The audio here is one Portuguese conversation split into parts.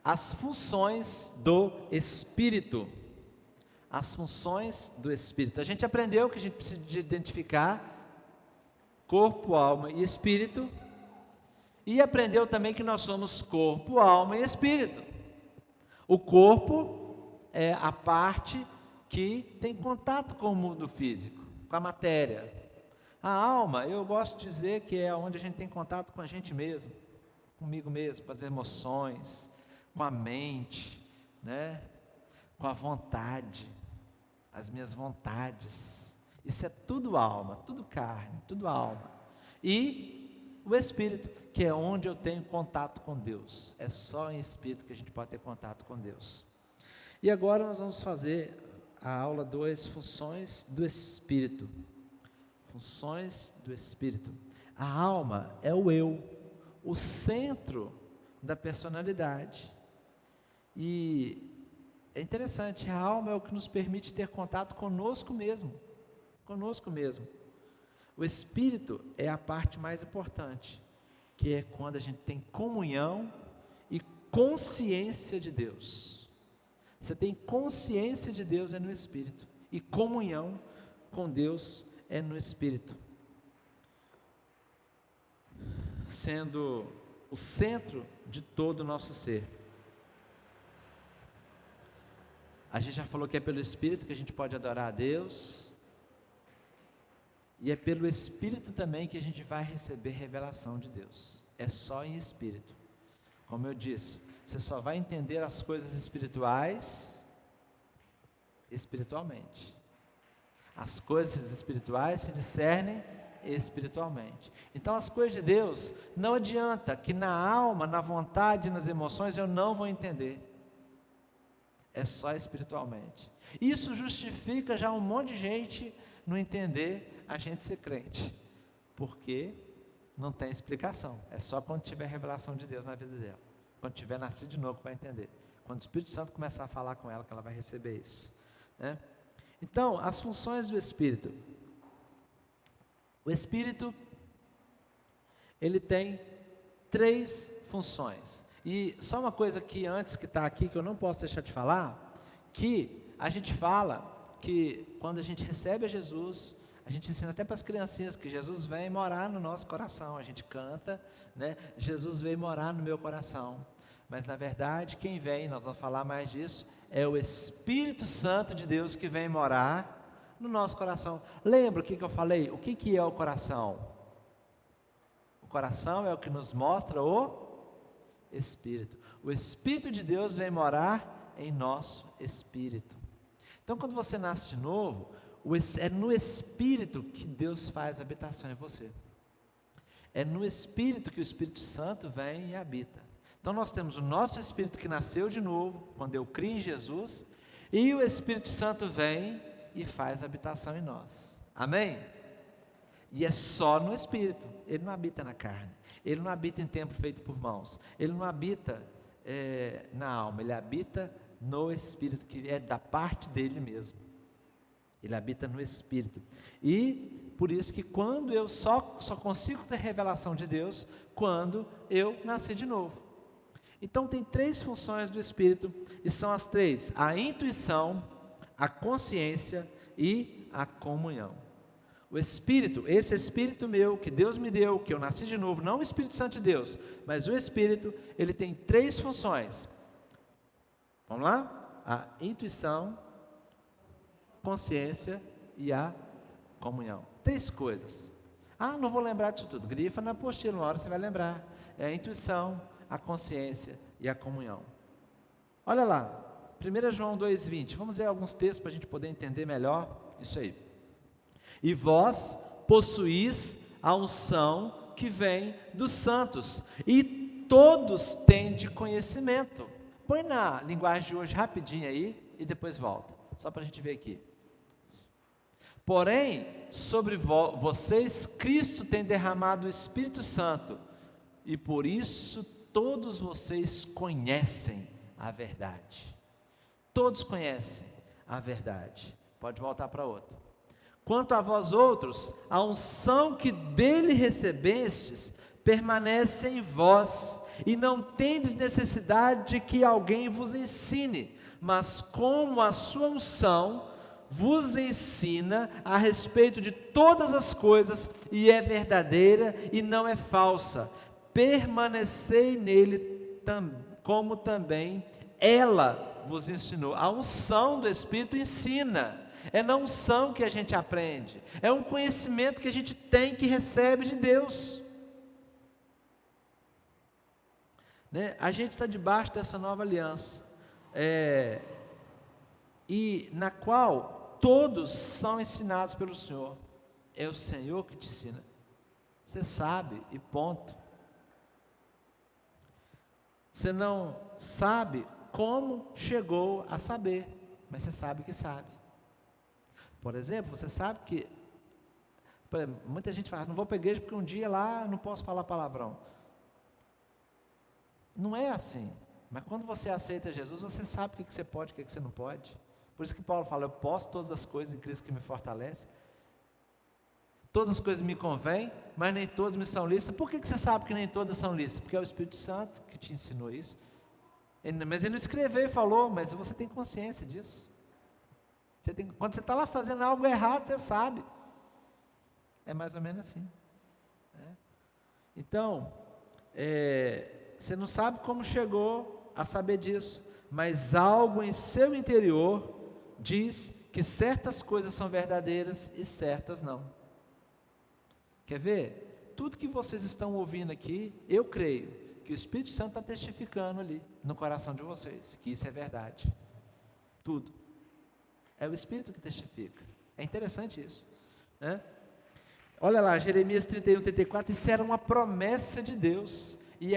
as funções do Espírito. As funções do Espírito. A gente aprendeu que a gente precisa de identificar corpo, alma e espírito. E aprendeu também que nós somos corpo, alma e espírito. O corpo é a parte que tem contato com o mundo físico, com a matéria. A alma, eu gosto de dizer que é onde a gente tem contato com a gente mesmo, comigo mesmo, com as emoções, com a mente, né? Com a vontade, as minhas vontades. Isso é tudo alma, tudo carne, tudo alma. E o espírito, que é onde eu tenho contato com Deus. É só em espírito que a gente pode ter contato com Deus. E agora nós vamos fazer a aula 2, funções do espírito. Funções do espírito. A alma é o eu, o centro da personalidade. E é interessante, a alma é o que nos permite ter contato conosco mesmo. Conosco mesmo. O espírito é a parte mais importante, que é quando a gente tem comunhão e consciência de Deus. Você tem consciência de Deus é no espírito, e comunhão com Deus é no espírito, sendo o centro de todo o nosso ser. A gente já falou que é pelo espírito que a gente pode adorar a Deus, e é pelo espírito também que a gente vai receber revelação de Deus. É só em espírito. Como eu disse, você só vai entender as coisas espirituais espiritualmente. As coisas espirituais se discernem espiritualmente. Então as coisas de Deus, não adianta que na alma, na vontade, nas emoções eu não vou entender. É só espiritualmente. Isso justifica já um monte de gente não entender a gente ser crente, porque não tem explicação. É só quando tiver revelação de Deus na vida dela, quando tiver nascido de novo, que vai entender. Quando o Espírito Santo começar a falar com ela, que ela vai receber isso, né? Então, as funções do Espírito. O Espírito, ele tem 3 funções. E só uma coisa que antes que está aqui, que eu não posso deixar de falar, que a gente fala que quando a gente recebe a Jesus, a gente ensina até para as criancinhas que Jesus vem morar no nosso coração. A gente canta, né? Jesus veio morar no meu coração. Mas na verdade, quem vem, nós vamos falar mais disso, é o Espírito Santo de Deus que vem morar no nosso coração. Lembra o que eu falei? O que é o coração? O coração é o que nos mostra o Espírito. O Espírito de Deus vem morar em nosso espírito. Então, quando você nasce de novo, é no Espírito que Deus faz habitação em você. É no Espírito que o Espírito Santo vem e habita. Então nós temos o nosso Espírito que nasceu de novo, quando eu crio em Jesus, e o Espírito Santo vem e faz habitação em nós. Amém? E é só no Espírito. Ele não habita na carne. Ele não habita em templo feito por mãos. Ele não habita na alma. Ele habita no Espírito, que é da parte dele mesmo. Ele habita no Espírito. E por isso que quando eu só consigo ter revelação de Deus, quando eu nasci de novo. Então tem 3 funções do Espírito, e são as 3: a intuição, a consciência e a comunhão. O Espírito, esse Espírito meu, que Deus me deu, que eu nasci de novo, não o Espírito Santo de Deus, mas o Espírito, ele tem 3 funções. Vamos lá? A intuição, consciência e a comunhão. 3 coisas. Não vou lembrar disso tudo. Grifa na apostila, uma hora você vai lembrar. É a intuição, a consciência e a comunhão. Olha lá, 1 João 2,20. Vamos ver alguns textos para a gente poder entender melhor isso aí. E vós possuís a unção que vem dos santos, e todos têm de conhecimento. Põe na linguagem de hoje rapidinho aí, e depois volta, só para a gente ver aqui. Porém, sobre vocês, Cristo tem derramado o Espírito Santo, e por isso todos vocês conhecem a verdade. Todos conhecem a verdade. Pode voltar para outra. Quanto a vós outros, a unção que dele recebestes permanece em vós, e não tendes necessidade de que alguém vos ensine, mas como a sua unção vos ensina a respeito de todas as coisas, e é verdadeira e não é falsa. Permanecei nele, como também ela vos ensinou. A unção do Espírito ensina. É na unção que a gente aprende. É um conhecimento que a gente tem, que recebe de Deus. Né? A gente está debaixo dessa nova aliança, e na qual todos são ensinados pelo Senhor. É o Senhor que te ensina. Você sabe, e ponto. Você não sabe como chegou a saber, mas você sabe que sabe. Por exemplo, você sabe que, muita gente fala, não vou para a igreja porque um dia lá não posso falar palavrão. Não é assim. Mas quando você aceita Jesus, você sabe o que você pode e o que você não pode. Por isso que Paulo fala, eu posso todas as coisas em Cristo que me fortalece. Todas as coisas me convêm, mas nem todas me são lícitas. Por que você sabe que nem todas são lícitas? Porque é o Espírito Santo que te ensinou isso. Mas ele não escreveu e falou, mas você tem consciência disso. Quando você está lá fazendo algo errado, você sabe. É mais ou menos assim. Então, você não sabe como chegou a saber disso, mas algo em seu interior diz que certas coisas são verdadeiras e certas não. Quer ver? Tudo que vocês estão ouvindo aqui, eu creio que o Espírito Santo está testificando ali no coração de vocês, que isso é verdade. Tudo. É o Espírito que testifica. É interessante isso, né? Olha lá, Jeremias 31, 34, isso era uma promessa de Deus, e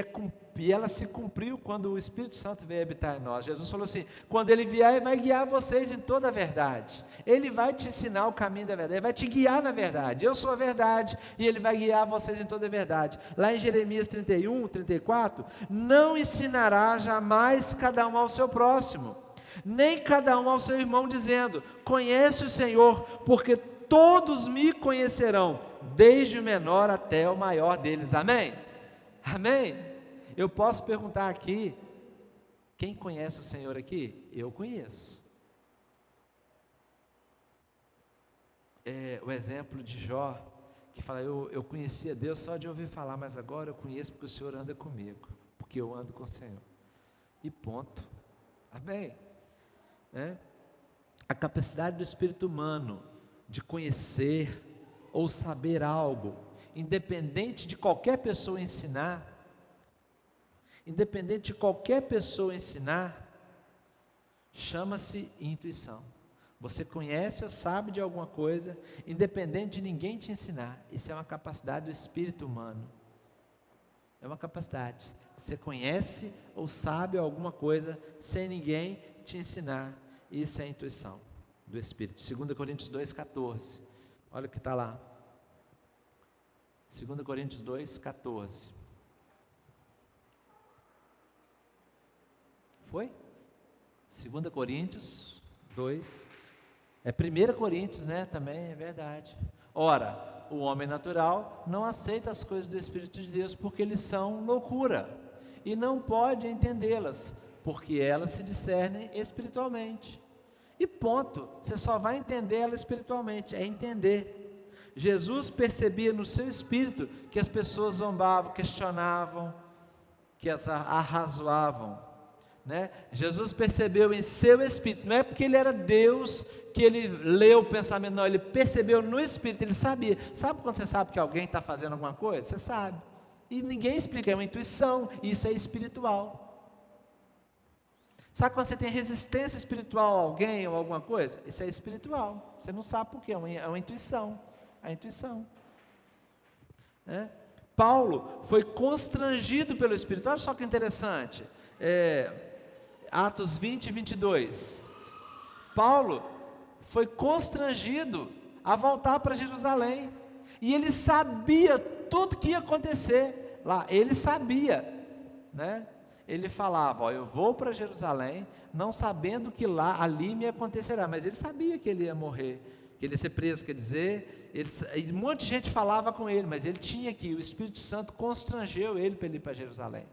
ela se cumpriu quando o Espírito Santo veio habitar em nós. Jesus falou assim, quando Ele vier, Ele vai guiar vocês em toda a verdade, Ele vai te ensinar o caminho da verdade, Ele vai te guiar na verdade, eu sou a verdade, e Ele vai guiar vocês em toda a verdade. Lá em Jeremias 31, 34, não ensinará jamais cada um ao seu próximo, nem cada um ao seu irmão, dizendo, conhece o Senhor, porque todos me conhecerão, desde o menor até o maior deles. Amém? Amém? Eu posso perguntar aqui, quem conhece o Senhor aqui? Eu conheço. O exemplo de Jó, que fala, eu conhecia Deus só de ouvir falar, mas agora eu conheço porque o Senhor anda comigo, porque eu ando com o Senhor. E ponto. Amém? A capacidade do espírito humano de conhecer ou saber algo, independente de qualquer pessoa ensinar, chama-se intuição. Você conhece ou sabe de alguma coisa, independente de ninguém te ensinar. Isso é uma capacidade do espírito humano. É uma capacidade. Você conhece ou sabe alguma coisa sem ninguém te ensinar. Isso é a intuição do Espírito. 2 Coríntios 2,14. Olha o que está lá. 2 Coríntios 2,14. Foi? 2 Coríntios 2. É 1 Coríntios, né? Também é verdade. Ora, o homem natural não aceita as coisas do Espírito de Deus, porque eles são loucura, e não pode entendê-las, porque elas se discernem espiritualmente. E ponto, você só vai entender ela espiritualmente, é entender. Jesus percebia no seu espírito que as pessoas zombavam, questionavam, que as arrazoavam, né? Jesus percebeu em seu espírito, não é porque ele era Deus que ele leu o pensamento, não, ele percebeu no espírito, ele sabia. Sabe quando você sabe que alguém está fazendo alguma coisa? Você sabe, e ninguém explica, é uma intuição, isso é espiritual. Sabe quando você tem resistência espiritual a alguém ou alguma coisa? Isso é espiritual, você não sabe por quê, é uma intuição, a intuição, né? Paulo foi constrangido pelo Espírito. Olha só que interessante, Atos 20 e 22, Paulo foi constrangido a voltar para Jerusalém, e ele sabia tudo que ia acontecer lá, ele sabia, né? Ele falava, eu vou para Jerusalém, não sabendo que ali me acontecerá, mas ele sabia que ele ia morrer, que ele ia ser preso, quer dizer, um monte de gente falava com ele, mas ele tinha que ir, o Espírito Santo constrangeu ele para ele ir para Jerusalém,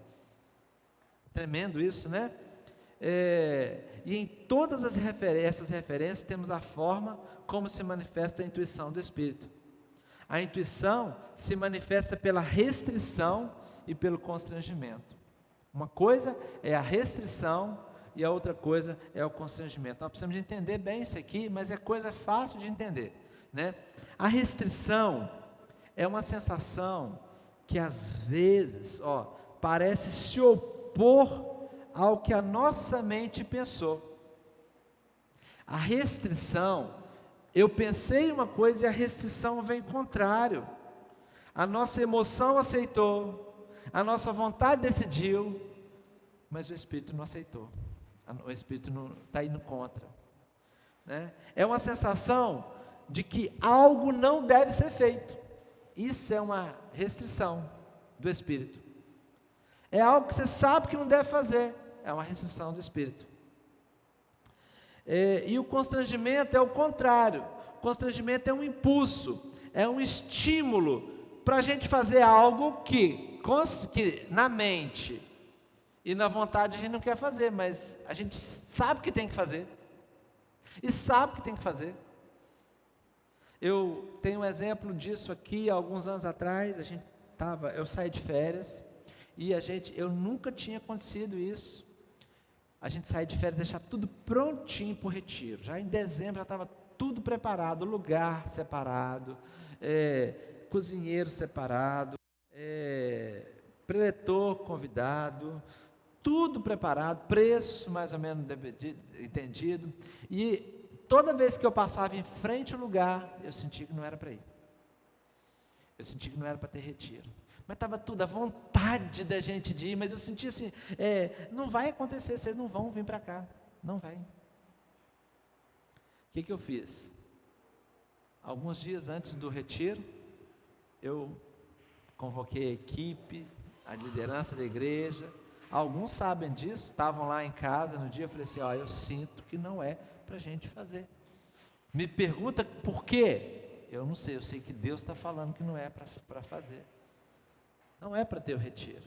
Tremendo isso, né? E em todas essas referências temos a forma como se manifesta a intuição do Espírito. A intuição se manifesta pela restrição e pelo constrangimento. Uma coisa é a restrição e a outra coisa é o constrangimento. Nós precisamos de entender bem isso aqui, mas é coisa fácil de entender, né? A restrição é uma sensação que às vezes, parece se opor ao que a nossa mente pensou. A restrição, eu pensei uma coisa e a restrição vem contrário. A nossa emoção aceitou, a nossa vontade decidiu, mas o Espírito não aceitou. O Espírito está indo contra, né? É uma sensação de que algo não deve ser feito. Isso é uma restrição do Espírito. É algo que você sabe que não deve fazer. É uma restrição do Espírito. E o constrangimento é o contrário. O constrangimento é um impulso, é um estímulo para a gente fazer algo que na mente e na vontade a gente não quer fazer, mas a gente sabe que tem que fazer. E sabe que tem que fazer. Eu tenho um exemplo disso aqui, há alguns anos atrás, eu saí de férias, e eu nunca tinha acontecido isso. A gente sair de férias, deixar tudo prontinho para o retiro. Já em dezembro já estava tudo preparado, lugar separado, cozinheiro separado, preletor convidado, tudo preparado, preço mais ou menos entendido. E toda vez que eu passava em frente ao lugar, eu sentia que não era para ir. Eu sentia que não era para ter retiro. Mas estava tudo à vontade da gente de ir, mas eu sentia assim, não vai acontecer, vocês não vão vir para cá, não vai. O que eu fiz? Alguns dias antes do retiro, eu convoquei a equipe, a liderança da igreja, alguns sabem disso, estavam lá em casa no dia, eu falei assim, eu sinto que não é para a gente fazer. Me pergunta por quê? Eu não sei, eu sei que Deus está falando que não é para fazer. Não é para ter o retiro.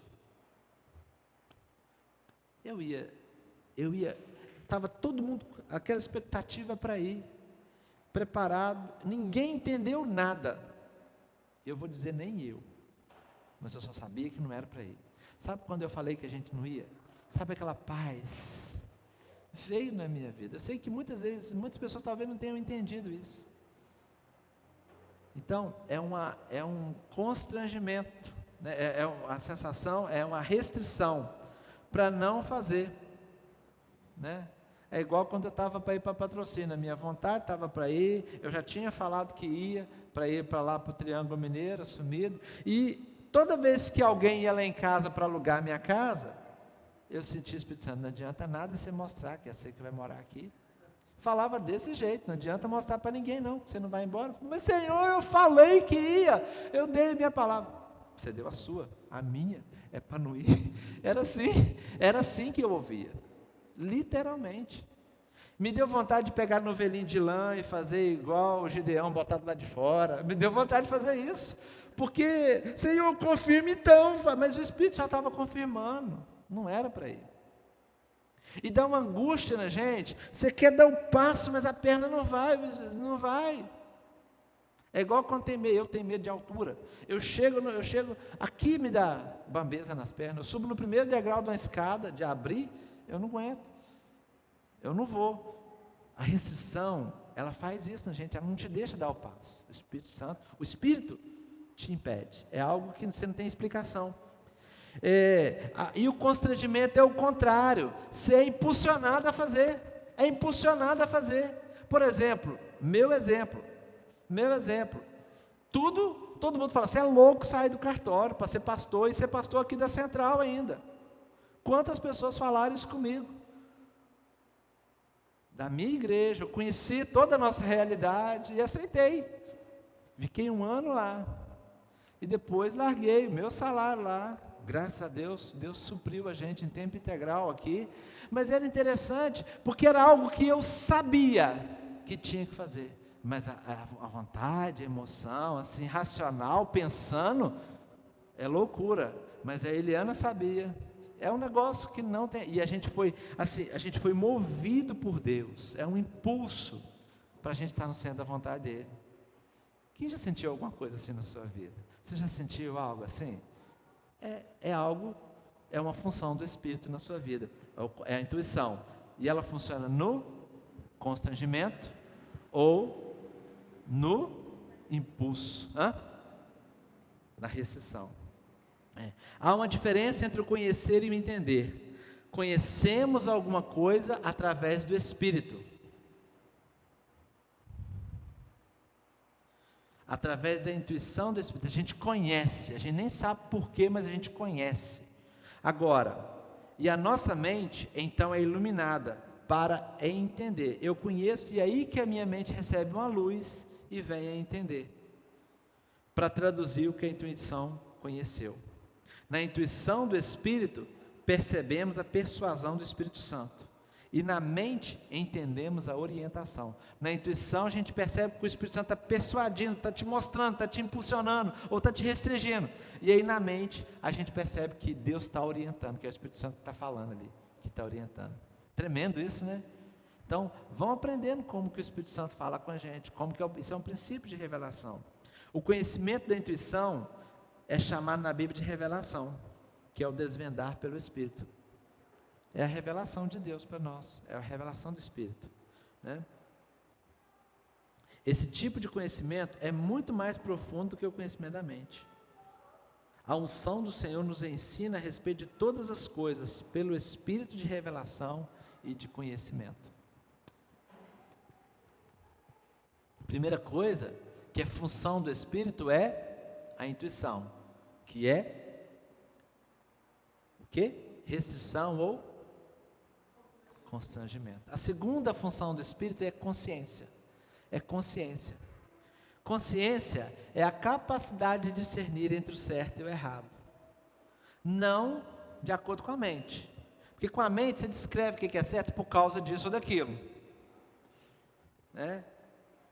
Estava todo mundo com aquela expectativa para ir, preparado, ninguém entendeu nada. Eu vou dizer, nem eu, mas eu só sabia que não era para ir. Sabe quando eu falei que a gente não ia? Sabe aquela paz? Veio na minha vida. Eu sei que muitas vezes, muitas pessoas talvez não tenham entendido isso. Então, é um constrangimento, né? A sensação, é uma restrição para não fazer, né? É igual quando eu estava para ir para Patrocínio, a minha vontade estava para ir, eu já tinha falado que ia, para ir para lá para o Triângulo Mineiro, assumido, e toda vez que alguém ia lá em casa para alugar a minha casa, eu sentia o Espírito Santo, não adianta nada você mostrar que é você que vai morar aqui. Falava desse jeito, não adianta mostrar para ninguém não, que você não vai embora. Mas Senhor, eu falei que ia, eu dei a minha palavra. Você deu a sua, a minha é para não ir. Era assim que eu ouvia, literalmente. Me deu vontade de pegar novelinho de lã e fazer igual o Gideão, botar do lado de fora. Me deu vontade de fazer isso, porque, Senhor, confirme então, mas o Espírito já estava confirmando, não era para ir. E dá uma angústia na gente, você quer dar o passo, mas a perna não vai. É igual quando eu tenho medo de altura. Eu chego, aqui me dá bambeza nas pernas, eu subo no primeiro degrau de uma escada, de abrir, eu não aguento, eu não vou. A restrição, ela faz isso na gente, ela não te deixa dar o passo. O Espírito Santo, o Espírito te impede, é algo que você não tem explicação. E o constrangimento é o contrário, você é impulsionado a fazer, Por exemplo, meu exemplo, todo mundo fala, você é louco sair do cartório para ser pastor, e ser pastor aqui da Central ainda. Quantas pessoas falaram isso comigo? Da minha igreja, eu conheci toda a nossa realidade e aceitei. Fiquei 1 ano lá, e depois larguei o meu salário lá. Graças a Deus, Deus supriu a gente em tempo integral aqui, mas era interessante, porque era algo que eu sabia que tinha que fazer, mas a vontade, a emoção, assim, racional, pensando, é loucura, mas a Eliana sabia, É um negócio que não tem. E a gente foi, assim, a gente foi movido por Deus. É um impulso para a gente estar no centro da vontade dele. Quem já sentiu alguma coisa assim na sua vida? Você já sentiu algo assim? É algo, é uma função do Espírito na sua vida. É a intuição. E ela funciona no constrangimento ou no impulso, na restrição. Há uma diferença entre o conhecer e o entender. Conhecemos alguma coisa através do Espírito. Através da intuição do Espírito, a gente conhece, a gente nem sabe porquê, mas a gente conhece. Agora, e a nossa mente, então, é iluminada para entender. Eu conheço, e é aí que a minha mente recebe uma luz e vem a entender, para traduzir o que a intuição conheceu. Na intuição do Espírito, percebemos a persuasão do Espírito Santo. E na mente, entendemos a orientação. Na intuição, a gente percebe que o Espírito Santo está persuadindo, está te mostrando, está te impulsionando, ou está te restringindo. E aí na mente, a gente percebe que Deus está orientando, que é o Espírito Santo que está falando ali, que está orientando. Tremendo isso, né? Então, vão aprendendo como que o Espírito Santo fala com a gente, como que isso é um princípio de revelação. O conhecimento da intuição é chamado na Bíblia de revelação, que é o desvendar pelo Espírito. É a revelação de Deus para nós, é a revelação do Espírito, né? Esse tipo de conhecimento é muito mais profundo do que o conhecimento da mente. A unção do Senhor nos ensina a respeito de todas as coisas, pelo Espírito de revelação e de conhecimento. Primeira coisa, que é função do Espírito, é a intuição, que é o quê? Restrição ou constrangimento. A segunda função do Espírito é consciência. É consciência. Consciência é a capacidade de discernir entre o certo e o errado. Não de acordo com a mente. Porque com a mente você descreve o que é certo por causa disso ou daquilo, né?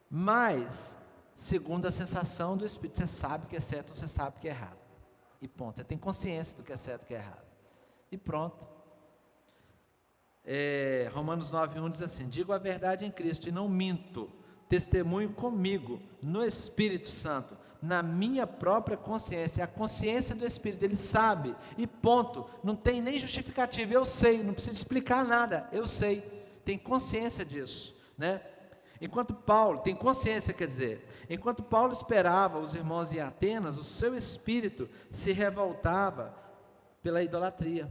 Mas, segundo a sensação do Espírito, você sabe o que é certo ou você sabe o que é errado. E ponto. Você tem consciência do que é certo e o que é errado. E pronto. Romanos 9:1 diz assim: digo a verdade em Cristo e não minto, testemunho comigo, no Espírito Santo, na minha própria consciência, a consciência do Espírito, ele sabe, e ponto, não tem nem justificativa, eu sei, não preciso explicar nada, eu sei, tem consciência disso, né? Enquanto Paulo, tem consciência, quer dizer, enquanto Paulo esperava os irmãos em Atenas, o seu espírito se revoltava pela idolatria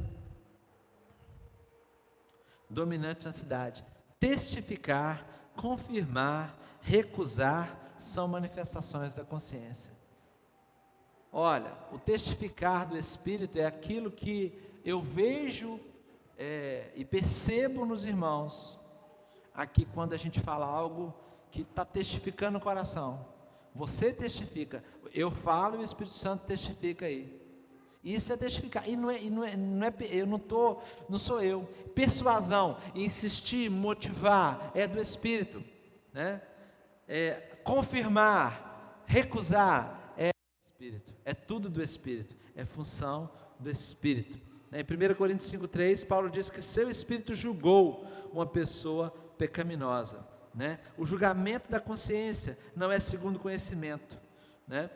dominante na cidade. Testificar, confirmar, recusar são manifestações da consciência. Olha, o testificar do Espírito é aquilo que eu vejo e percebo nos irmãos. Aqui quando a gente fala algo que está testificando o coração, você testifica, eu falo e o Espírito Santo testifica aí. Isso é testificar, e não é eu não sou eu. Persuasão, insistir, motivar, é do Espírito, né? Confirmar, recusar, é do Espírito, é tudo do Espírito, é função do Espírito. Em 1 Coríntios 5:3, Paulo diz que seu Espírito julgou uma pessoa pecaminosa, né? O julgamento da consciência não é segundo o conhecimento, né?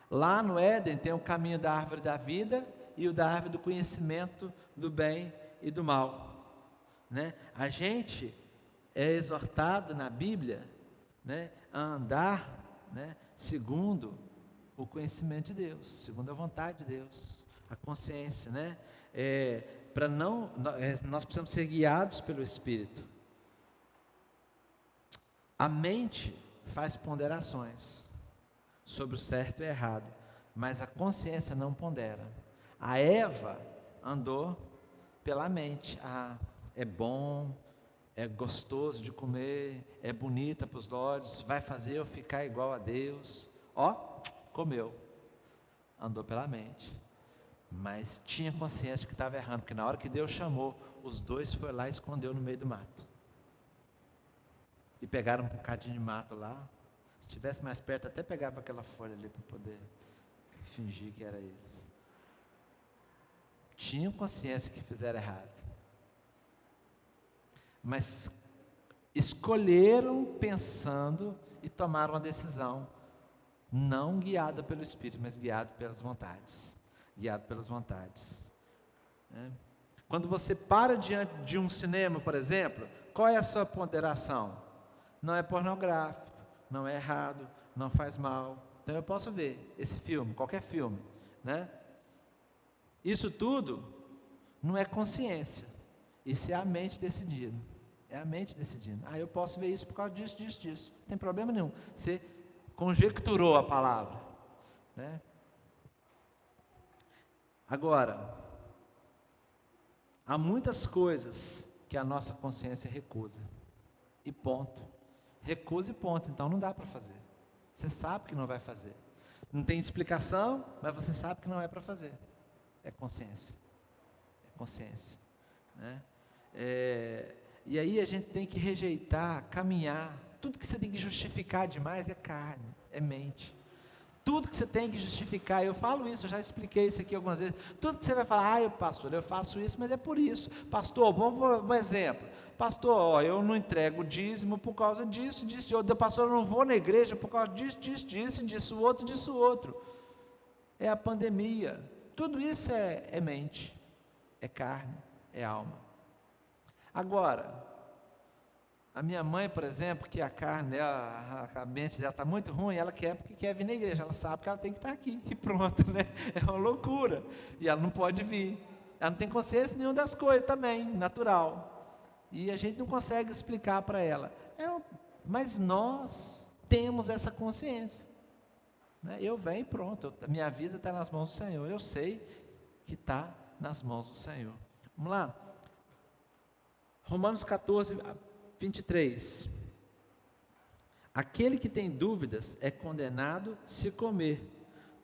Lá no Éden tem o caminho da árvore da vida e o da árvore do conhecimento do bem e do mal, né? A gente é exortado na Bíblia, né, a andar, né, segundo o conhecimento de Deus, segundo a vontade de Deus, a consciência, né? Nós precisamos ser guiados pelo Espírito. A mente faz ponderações sobre o certo e errado, mas a consciência não pondera. A Eva andou pela mente. É bom, é gostoso de comer, é bonita para os olhos, vai fazer eu ficar igual a Deus. Comeu, andou pela mente, mas tinha consciência de que estava errando, porque na hora que Deus chamou, os dois foram lá e escondeu no meio do mato, e pegaram um bocadinho de mato lá. Se estivesse mais perto, até pegava aquela folha ali para poder fingir que era eles. tinham consciência que fizeram errado, mas escolheram pensando e tomaram uma decisão, não guiada pelo Espírito, mas guiado pelas vontades, né? Quando você para diante de um cinema, por exemplo, qual é a sua ponderação? Não é pornográfico, não é errado, não faz mal, então eu posso ver esse filme, qualquer filme, né? Isso tudo não é consciência, isso é a mente decidindo, eu posso ver isso por causa disso, não tem problema nenhum, você conjecturou a palavra, né? Agora, há muitas coisas que a nossa consciência recusa, e ponto, então não dá para fazer, você sabe que não vai fazer, não tem explicação, mas você sabe que não é para fazer, é consciência, né? E aí a gente tem que rejeitar, caminhar, tudo que você tem que justificar demais é carne, é mente, tudo que você tem que justificar, eu falo isso, eu já expliquei isso aqui algumas vezes, tudo que você vai falar, pastor, eu faço isso, mas é por isso, pastor, vamos por um exemplo, pastor, eu não entrego o dízimo por causa disso, pastor, eu não vou na igreja por causa disso, outro, é a pandemia, tudo isso é mente, é carne, é alma. Agora, a minha mãe, por exemplo, que a carne dela, a mente dela está muito ruim, ela quer porque quer vir na igreja, ela sabe que ela tem que estar aqui, e pronto, né? É uma loucura, e ela não pode vir, ela não tem consciência nenhuma das coisas também, natural, e a gente não consegue explicar para ela, mas nós temos essa consciência, né? Eu venho e pronto, a minha vida está nas mãos do Senhor, eu sei que está nas mãos do Senhor. Vamos lá, Romanos 14, 23, aquele que tem dúvidas é condenado se comer,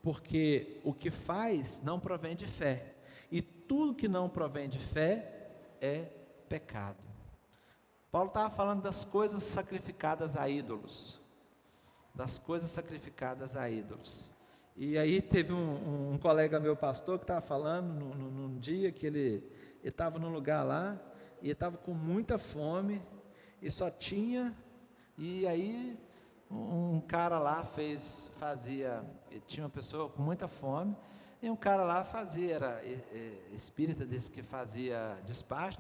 porque o que faz não provém de fé, e tudo que não provém de fé é pecado. Paulo estava falando das coisas sacrificadas a ídolos, e aí teve um colega meu pastor que estava falando num dia que ele estava num lugar lá, e ele estava com muita fome, e só tinha, e aí um cara lá tinha uma pessoa com muita fome, e um cara lá era espírita desse que fazia despacho,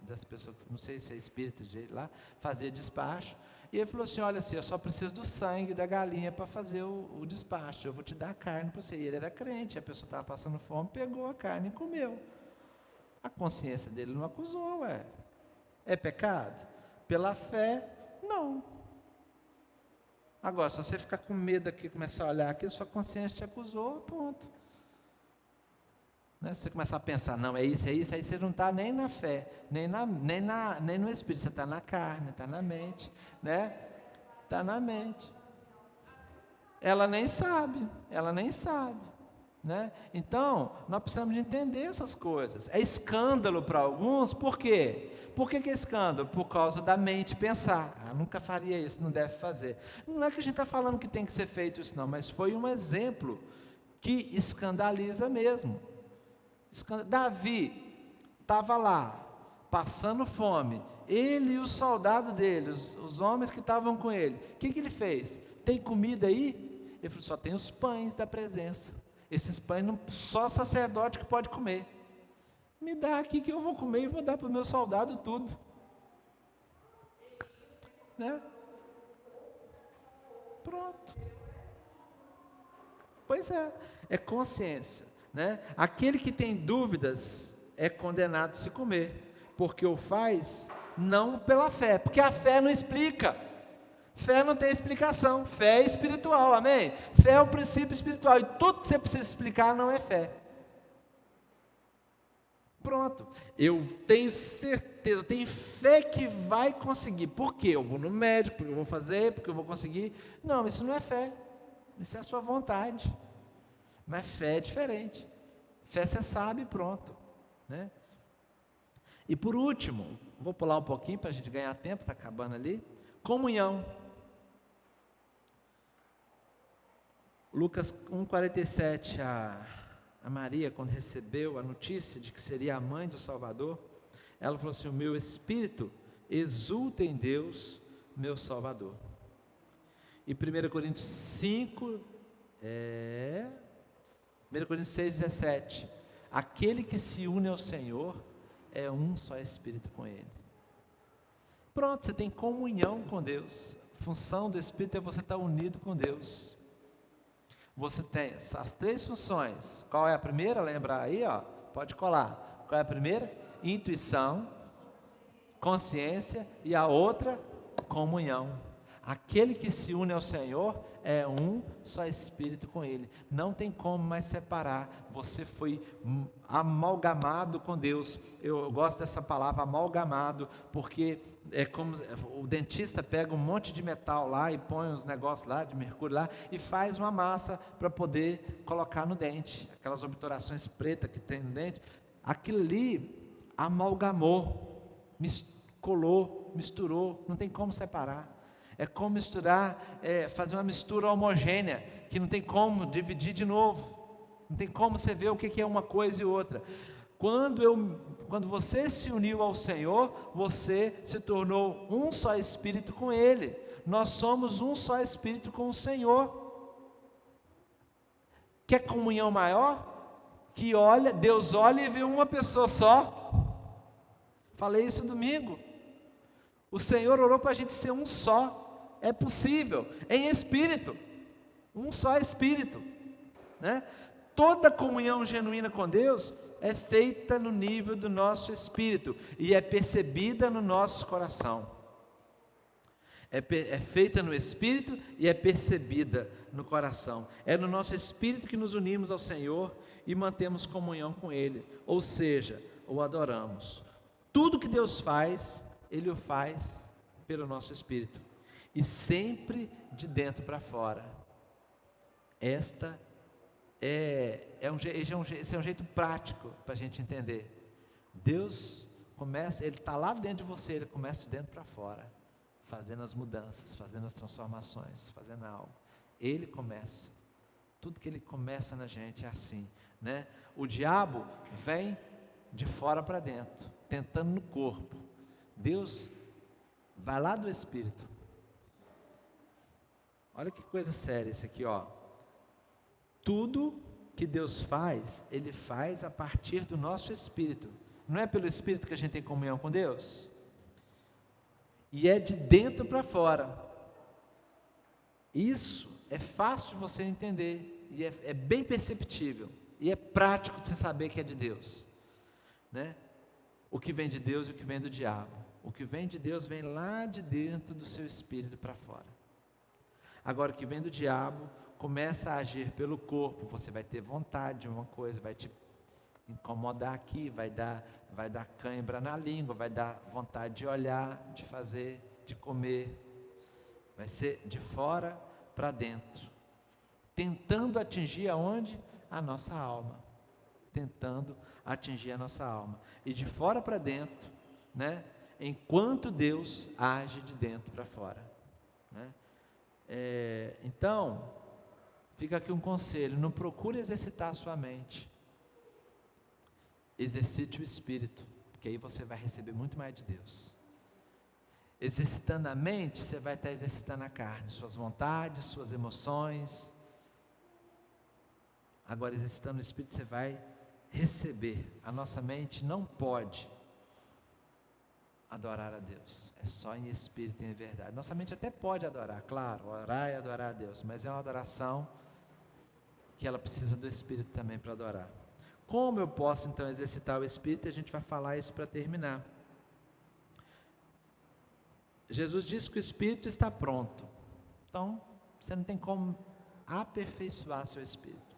das pessoas, não sei se é espírita de jeito lá, fazia despacho, e ele falou assim, olha assim, eu só preciso do sangue da galinha para fazer o despacho, eu vou te dar a carne para você. E ele era crente, a pessoa estava passando fome, pegou a carne e comeu. A consciência dele não acusou, é pecado? Pela fé, não. Agora, se você ficar com medo aqui, começar a olhar aqui, sua consciência te acusou, ponto. Né? Se você começar a pensar, não, é isso, aí você não está nem na fé, nem no Espírito, você está na carne, está na mente, né? Está na mente. Ela nem sabe, né? Então, nós precisamos de entender essas coisas. É escândalo para alguns, por quê? Por que é escândalo? Por causa da mente pensar, nunca faria isso, não deve fazer. Não é que a gente está falando que tem que ser feito isso não, mas foi um exemplo que escandaliza mesmo. Davi estava lá, passando fome, ele e os soldados dele, os homens que estavam com ele, o que ele fez? Tem comida aí? Ele falou, só tem os pães da presença, esses pães só sacerdote que pode comer, me dá aqui que eu vou comer e vou dar para o meu soldado tudo, né? Pronto, pois é consciência, né? Aquele que tem dúvidas é condenado a se comer, porque o faz não pela fé, porque a fé não explica, fé não tem explicação, fé é espiritual, amém? Fé é um princípio espiritual, e tudo que você precisa explicar não é fé. Pronto, eu tenho certeza, eu tenho fé que vai conseguir, por quê? Eu vou no médico, porque eu vou fazer, porque eu vou conseguir, não, isso não é fé, isso é a sua vontade, mas fé é diferente, fé você sabe, pronto, né? E por último, vou pular um pouquinho para a gente ganhar tempo, está acabando ali, comunhão, Lucas 1,47 a Maria, quando recebeu a notícia de que seria a mãe do Salvador, ela falou assim: o meu espírito exulta em Deus, meu Salvador. E 1 Coríntios 5, 1 Coríntios 6,17, aquele que se une ao Senhor é um só espírito com Ele. Pronto, você tem comunhão com Deus. A função do Espírito é você estar unido com Deus. Você tem as 3 funções. Qual é a primeira? Lembra aí, ó, pode colar. Qual é a primeira? Intuição, consciência, e a outra, comunhão. Aquele que se une ao Senhor é um só espírito com Ele. Não tem como mais separar. Você foi amalgamado com Deus. Eu gosto dessa palavra, amalgamado, porque é como o dentista pega um monte de metal lá e põe uns negócios lá, de mercúrio lá, e faz uma massa para poder colocar no dente. Aquelas obturações pretas que tem no dente. Aquilo ali amalgamou, colou, misturou, não tem como separar. É como misturar, fazer uma mistura homogênea, que não tem como dividir de novo, não tem como você ver o que é uma coisa e outra. Quando você se uniu ao Senhor, você se tornou um só espírito com Ele. Nós somos um só espírito com o Senhor. Quer comunhão maior? Que Deus olha e vê uma pessoa só. Falei isso domingo. O Senhor orou para a gente ser um só. É possível, em espírito, um só espírito, né? Toda comunhão genuína com Deus é feita no nível do nosso espírito e é percebida no nosso coração. É feita no espírito e é percebida no coração. É no nosso espírito que nos unimos ao Senhor e mantemos comunhão com Ele, ou seja, o adoramos. Tudo que Deus faz, Ele o faz pelo nosso espírito. E sempre de dentro para fora. Esse é um jeito prático para a gente entender. Deus começa, Ele está lá dentro de você, Ele começa de dentro para fora, fazendo as mudanças, fazendo as transformações, fazendo algo. Ele começa. Tudo que Ele começa na gente é assim, né? O diabo vem de fora para dentro, tentando no corpo. Deus vai lá do espírito. Olha que coisa séria isso aqui, ó. Tudo que Deus faz, Ele faz a partir do nosso espírito. Não é pelo espírito que a gente tem comunhão com Deus? E é de dentro para fora. Isso é fácil de você entender, e é bem perceptível, e é prático de você saber que é de Deus, né? O que vem de Deus e o que vem do diabo. O que vem de Deus vem lá de dentro do seu espírito para fora. Agora, o que vem do diabo começa a agir pelo corpo. Você vai ter vontade de uma coisa, vai te incomodar aqui, vai dar cãibra na língua, vai dar vontade de olhar, de fazer, de comer. Vai ser de fora para dentro, tentando atingir aonde? A nossa alma. Tentando atingir a nossa alma. E de fora para dentro, né? Enquanto Deus age de dentro para fora, né? Então, fica aqui um conselho: não procure exercitar a sua mente, exercite o espírito, porque aí você vai receber muito mais de Deus. Exercitando a mente, você vai estar exercitando a carne, suas vontades, suas emoções. Agora, exercitando o espírito, você vai receber. A nossa mente não pode adorar a Deus, é só em espírito e em verdade. Nossa mente até pode adorar, claro, orar e adorar a Deus, mas é uma adoração que ela precisa do Espírito também para adorar. Como eu posso então exercitar o Espírito? A gente vai falar isso para terminar. Jesus disse que o Espírito está pronto, então você não tem como aperfeiçoar seu Espírito,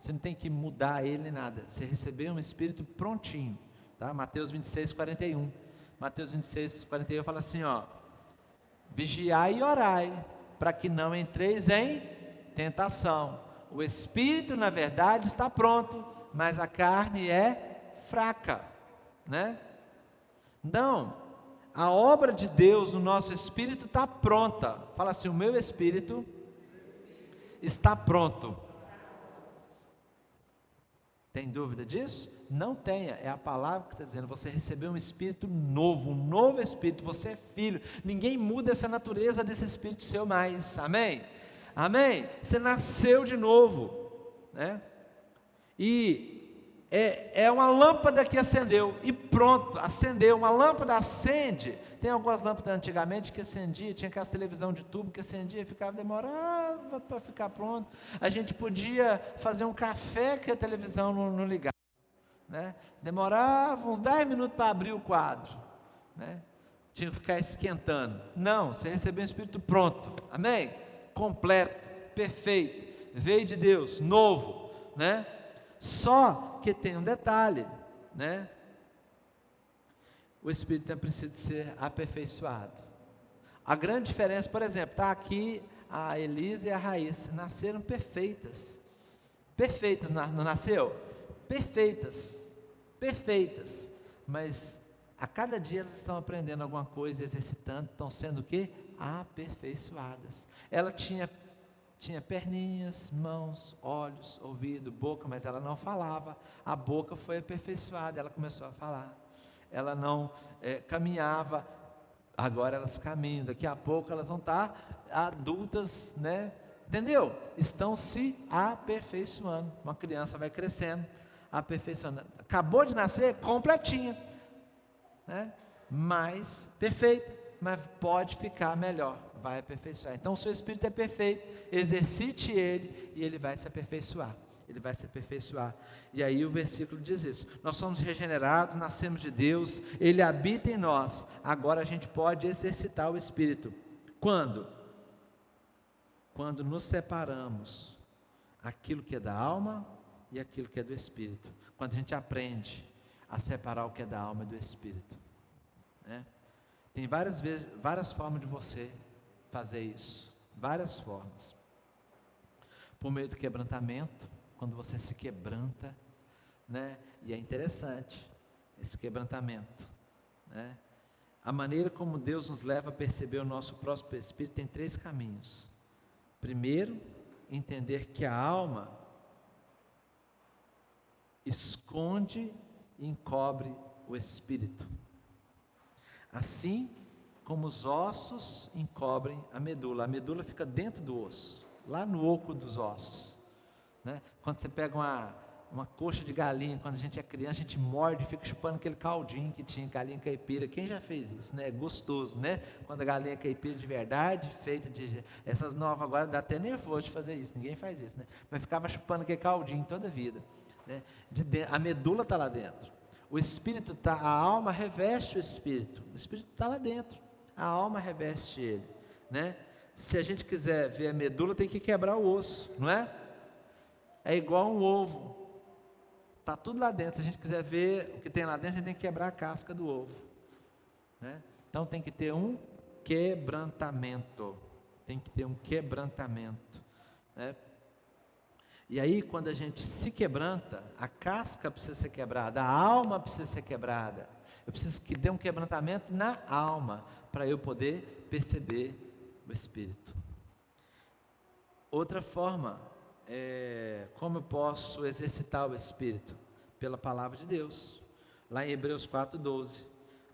você não tem que mudar ele nem nada, você recebeu um Espírito prontinho, tá? Mateus 26, 41. Mateus 26, 41 fala assim, ó: vigiai e orai, para que não entreis em tentação. O espírito, na verdade, está pronto, mas a carne é fraca, né? Então, a obra de Deus no nosso espírito está pronta. Fala assim: o meu espírito está pronto. Tem dúvida disso? Não tenha, é a palavra que está dizendo, você recebeu um espírito novo, um novo espírito, você é filho, ninguém muda essa natureza desse espírito seu mais, amém? Amém? Você nasceu de novo, né? E é uma lâmpada que acendeu, e pronto, acendeu, uma lâmpada acende. Tem algumas lâmpadas antigamente que acendia, tinha aquela televisão de tubo que acendia, demorava para ficar pronto. A gente podia fazer um café que a televisão não ligava, né? Demorava uns 10 minutos para abrir o quadro, né? Tinha que ficar esquentando. Não, você recebeu um espírito pronto, amém? Completo, perfeito, veio de Deus, novo, né? Só que tem um detalhe, né? O espírito precisa ser aperfeiçoado. A grande diferença, por exemplo, está aqui a Elisa e a Raíssa, nasceram perfeitas. Perfeitas, não nasceu? Perfeitas, perfeitas. Mas a cada dia elas estão aprendendo alguma coisa, exercitando, estão sendo o quê? Aperfeiçoadas. Ela tinha perninhas, mãos, olhos, ouvido, boca, mas ela não falava. A boca foi aperfeiçoada, ela começou a falar. Ela não caminhava, agora elas caminham. Daqui a pouco elas vão estar adultas, né? Entendeu? Estão se aperfeiçoando. Uma criança vai crescendo, aperfeiçoando. Acabou de nascer, completinha, né? Mais perfeita, mas pode ficar melhor. Vai aperfeiçoar. Então o seu espírito é perfeito, exercite ele e ele vai se aperfeiçoar. Ele vai se aperfeiçoar. E aí o versículo diz isso: nós somos regenerados, nascemos de Deus, Ele habita em nós. Agora a gente pode exercitar o espírito. Quando? Quando nos separamos aquilo que é da alma e aquilo que é do espírito. Quando a gente aprende a separar o que é da alma e do espírito, né? Tem várias formas de você fazer isso, várias formas. Por meio do quebrantamento, quando você se quebranta, né? E é interessante esse quebrantamento, né? A maneira como Deus nos leva a perceber o nosso próprio espírito tem 3 caminhos. Primeiro, entender que a alma esconde e encobre o espírito, assim como os ossos encobrem a medula fica dentro do osso, lá no oco dos ossos, né? Quando você pega uma coxa de galinha, quando a gente é criança, a gente morde e fica chupando aquele caldinho que tinha, galinha caipira. Quem já fez isso, né? É gostoso, né? Quando a galinha é caipira de verdade, feita de... Essas novas agora dá até nervoso de fazer isso, ninguém faz isso, né? Mas ficava chupando aquele caldinho toda a vida, né? A medula está lá dentro, o espírito está, a alma reveste o espírito está lá dentro, a alma reveste ele, né? Se a gente quiser ver a medula, tem que quebrar o osso, não é? É igual um ovo, está tudo lá dentro. Se a gente quiser ver o que tem lá dentro, a gente tem que quebrar a casca do ovo, né? Então tem que ter um quebrantamento, né? E aí, quando a gente se quebranta, a casca precisa ser quebrada, a alma precisa ser quebrada. Eu preciso que dê um quebrantamento na alma, para eu poder perceber o espírito. Outra forma, como eu posso exercitar o espírito? Pela palavra de Deus, lá em Hebreus 4:12,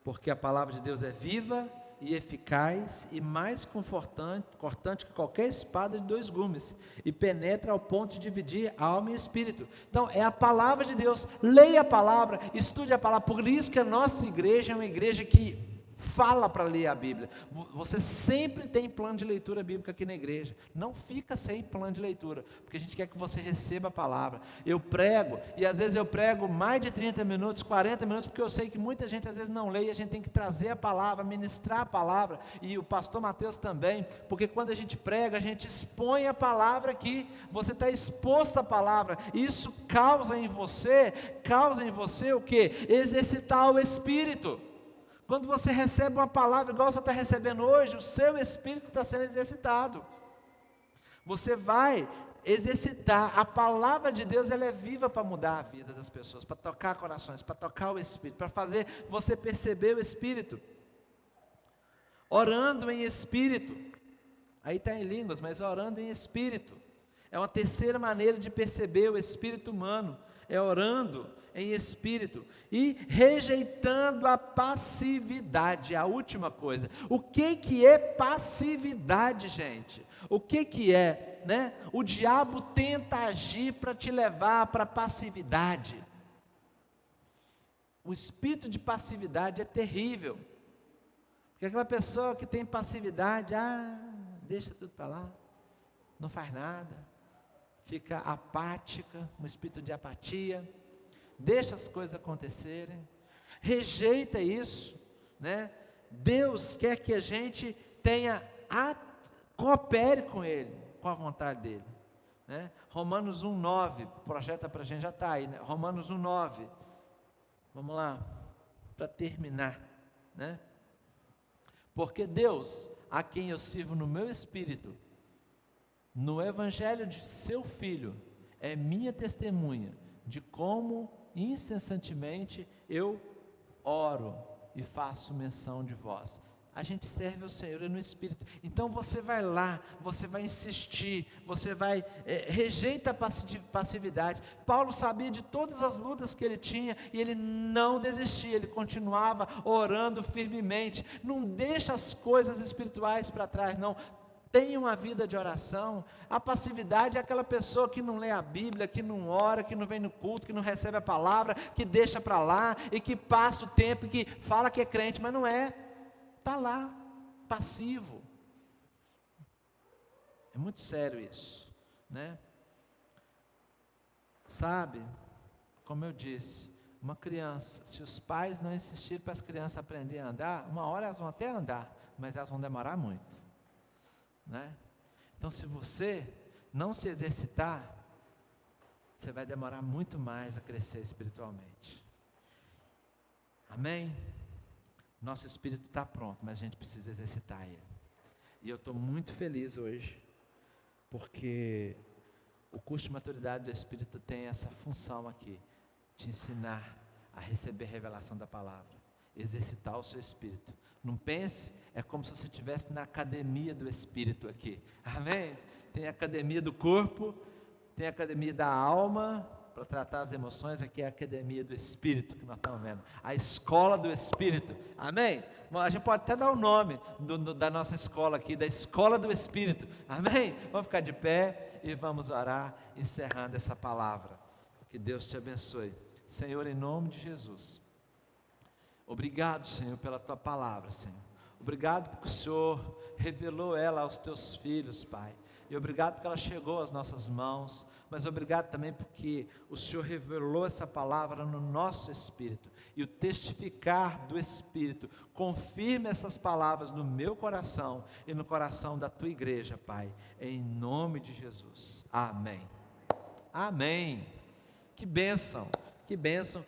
porque a palavra de Deus é viva e eficaz e mais cortante que qualquer espada de 2 gumes, e penetra ao ponto de dividir alma e espírito. Então é a palavra de Deus, leia a palavra, estude a palavra. Por isso que a nossa igreja é uma igreja que fala para ler a Bíblia. Você sempre tem plano de leitura bíblica aqui na igreja, não fica sem plano de leitura, porque a gente quer que você receba a palavra. Eu prego, e às vezes eu prego mais de 30 minutos, 40 minutos, porque eu sei que muita gente às vezes não lê, e a gente tem que trazer a palavra, ministrar a palavra, e o pastor Mateus também, porque quando a gente prega, a gente expõe a palavra aqui, você está exposto à palavra, e isso causa em você o quê? Exercitar o espírito. Quando você recebe uma palavra igual você está recebendo hoje, o seu espírito está sendo exercitado. Você vai exercitar. A palavra de Deus, ela é viva para mudar a vida das pessoas, para tocar corações, para tocar o espírito, para fazer você perceber o espírito. Orando em espírito. Aí está em línguas, mas orando em espírito. É uma terceira maneira de perceber o espírito humano. é orando em espírito e rejeitando a passividade. A última coisa, o que é passividade, gente? O que é, né? O diabo tenta agir para te levar para a passividade. O espírito de passividade é terrível, porque aquela pessoa que tem passividade, deixa tudo para lá, não faz nada, fica apática, um espírito de apatia, deixa as coisas acontecerem, rejeita isso, né? Deus quer que a gente coopere com Ele, com a vontade dEle, né? Romanos 1,9, projeta para a gente, já está aí, né? Romanos 1,9, vamos lá, para terminar, né? Porque Deus, a quem eu sirvo no meu espírito, no evangelho de seu Filho, é minha testemunha de como incessantemente eu oro e faço menção de vós. A gente serve ao Senhor no Espírito. Então você vai lá, você vai insistir, você vai, rejeita a passividade. Paulo sabia de todas as lutas que ele tinha e ele não desistia, ele continuava orando firmemente. Não deixa as coisas espirituais para trás, não. Tenha uma vida de oração. A passividade é aquela pessoa que não lê a Bíblia, que não ora, que não vem no culto, que não recebe a palavra, que deixa para lá e que passa o tempo, que fala que é crente, mas não é. Está lá, passivo. É muito sério isso, né? Sabe, como eu disse, uma criança, se os pais não insistirem para as crianças aprenderem a andar, uma hora elas vão até andar, mas elas vão demorar muito, né? Então, se você não se exercitar, você vai demorar muito mais a crescer espiritualmente. Amém? Nosso espírito está pronto, mas a gente precisa exercitar ele. E eu estou muito feliz hoje, porque o curso de maturidade do Espírito tem essa função aqui, te ensinar a receber a revelação da palavra, exercitar o seu espírito. Não pense, é como se você estivesse na academia do Espírito aqui, amém? Tem a academia do corpo, tem a academia da alma, para tratar as emoções, aqui é a academia do Espírito, que nós estamos vendo, a escola do Espírito, amém? A gente pode até dar o nome da nossa escola aqui, da escola do Espírito, amém? Vamos ficar de pé e vamos orar, encerrando essa palavra. Que Deus te abençoe. Senhor, em nome de Jesus, obrigado, Senhor, pela tua palavra, Senhor. Obrigado porque o Senhor revelou ela aos teus filhos, Pai. E obrigado porque ela chegou às nossas mãos, mas obrigado também porque o Senhor revelou essa palavra no nosso espírito, e o testificar do Espírito confirma essas palavras no meu coração e no coração da tua igreja, Pai, em nome de Jesus, amém. Amém. Que bênção, que bênção.